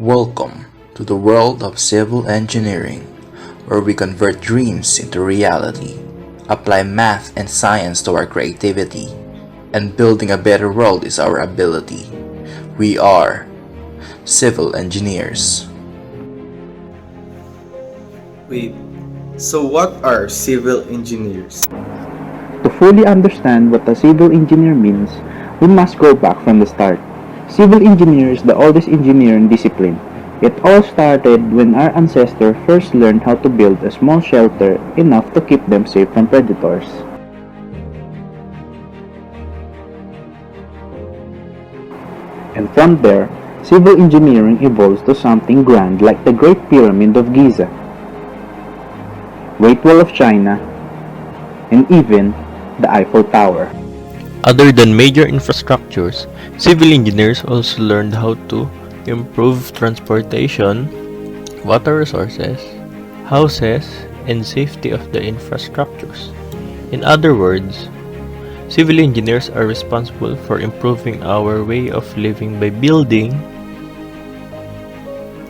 Welcome to the world of civil engineering, where we convert dreams into reality, apply math and science to our creativity, and building a better world is our ability. We are civil engineers. Wait, so what are civil engineers? To fully understand what a civil engineer means, we must go back from the start. Civil engineer is the oldest engineering discipline. It all started when our ancestors first learned how to build a small shelter enough to keep them safe from predators. And from there, civil engineering evolves to something grand like the Great Pyramid of Giza, Great Wall of China, and even the Eiffel Tower. Other than major infrastructures, civil engineers also learned how to improve transportation, water resources, houses, and safety of the infrastructures. In other words, civil engineers are responsible for improving our way of living by building,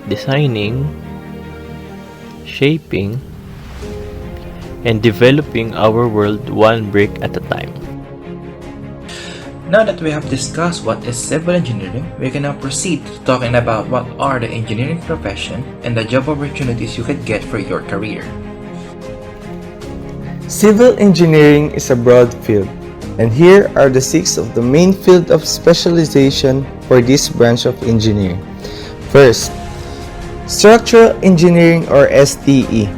designing, shaping, and developing our world one brick at a time. Now that we have discussed what is civil engineering, we can now proceed to talking about what are the engineering profession and the job opportunities you could get for your career. Civil engineering is a broad field, and here are the 6 of the main field of specialization for this branch of engineering. First, structural engineering or STE.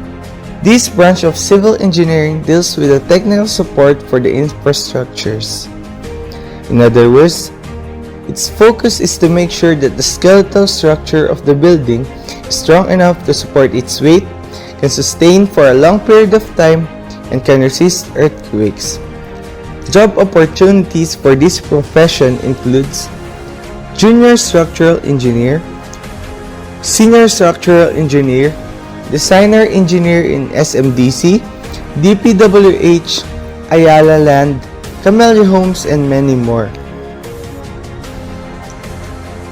This branch of civil engineering deals with the technical support for the infrastructures. In other words, its focus is to make sure that the skeletal structure of the building is strong enough to support its weight, can sustain for a long period of time, and can resist earthquakes. Job opportunities for this profession includes junior structural engineer, senior structural engineer, designer engineer in SMDC, DPWH, Ayala Land, Camellia Homes, and many more.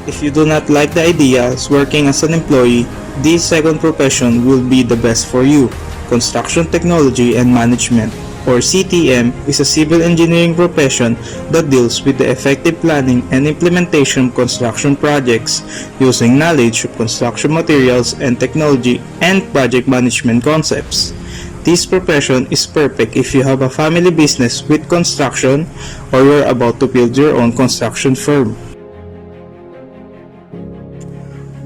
If you do not like the ideas working as an employee, this second profession will be the best for you. Construction Technology and Management, or CTM, is a civil engineering profession that deals with the effective planning and implementation of construction projects using knowledge of construction materials and technology and project management concepts. This profession is perfect if you have a family business with construction or you're about to build your own construction firm.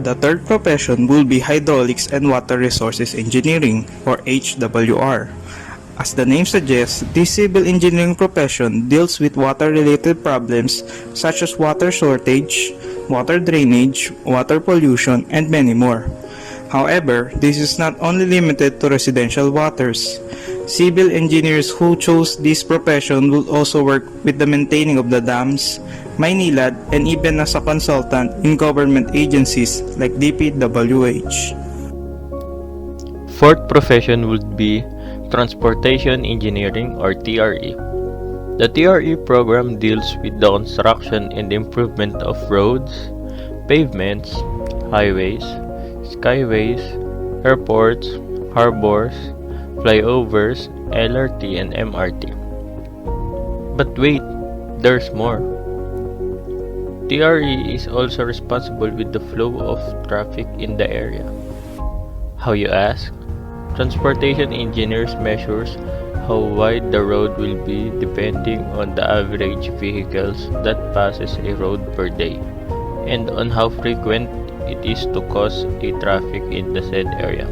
The third profession will be Hydraulics and Water Resources Engineering, or HWR. As the name suggests, this civil engineering profession deals with water-related problems such as water shortage, water drainage, water pollution, and many more. However, this is not only limited to residential waters. Civil engineers who chose this profession will also work with the maintaining of the dams, Maynilad, and even as a consultant in government agencies like DPWH. Fourth profession would be Transportation Engineering or TRE. The TRE program deals with the construction and improvement of roads, pavements, highways, skyways, airports, harbors, flyovers, LRT, and MRT. But wait, there's more. TRE is also responsible with the flow of traffic in the area. How, you ask? Transportation engineers measures how wide the road will be depending on the average vehicles that passes a road per day and on how frequent it is to cause a traffic in the said area.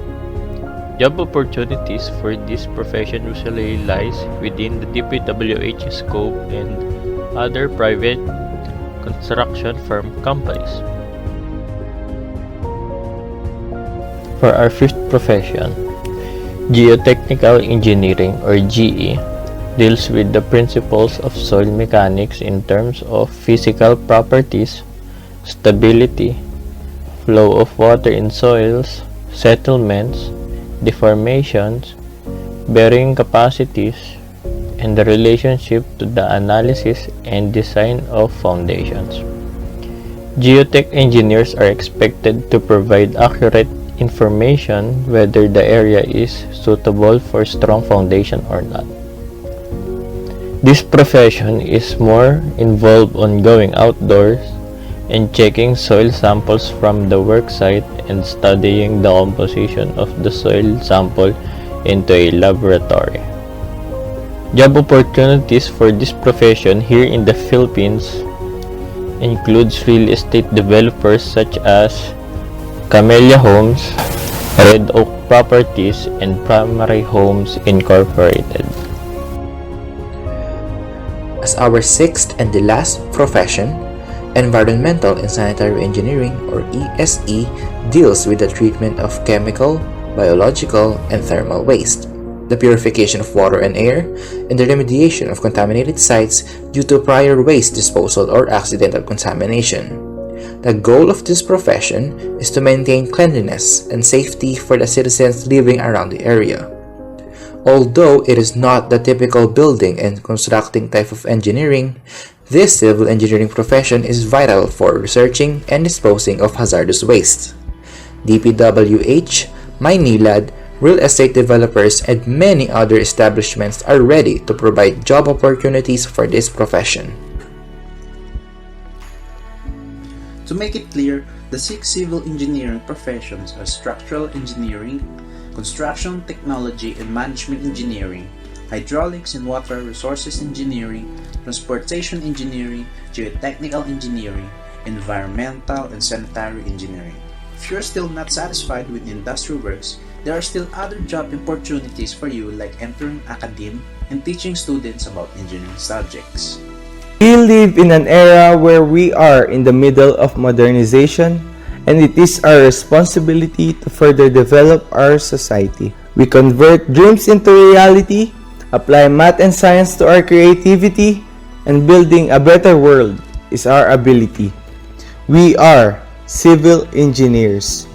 Job opportunities for this profession usually lies within the DPWH scope and other private construction firm companies. For our fifth profession, Geotechnical Engineering or GE deals with the principles of soil mechanics in terms of physical properties, stability, flow of water in soils, settlements, deformations, bearing capacities, and the relationship to the analysis and design of foundations. Geotech engineers are expected to provide accurate information whether the area is suitable for strong foundation or not. This profession is more involved on going outdoors and checking soil samples from the worksite and studying the composition of the soil sample into a laboratory. Job opportunities for this profession here in the Philippines includes real estate developers such as Camellia Homes, Red Oak Properties, and Primary Homes Incorporated. As our sixth and the last profession, Environmental and Sanitary Engineering, or ESE, deals with the treatment of chemical, biological, and thermal waste, the purification of water and air, and the remediation of contaminated sites due to prior waste disposal or accidental contamination. The goal of this profession is to maintain cleanliness and safety for the citizens living around the area. Although it is not the typical building and constructing type of engineering, this civil engineering profession is vital for researching and disposing of hazardous waste. DPWH, Maynilad, real estate developers, and many other establishments are ready to provide job opportunities for this profession. To make it clear, the 6 civil engineering professions are structural engineering, construction technology and management engineering, hydraulics and water resources engineering, transportation engineering, geotechnical engineering, environmental and sanitary engineering. If you're still not satisfied with industrial works, there are still other job opportunities for you, like entering academe and teaching students about engineering subjects. We live in an era where we are in the middle of modernization, and it is our responsibility to further develop our society. We convert dreams into reality, apply math and science to our creativity, and building a better world is our ability. We are civil engineers.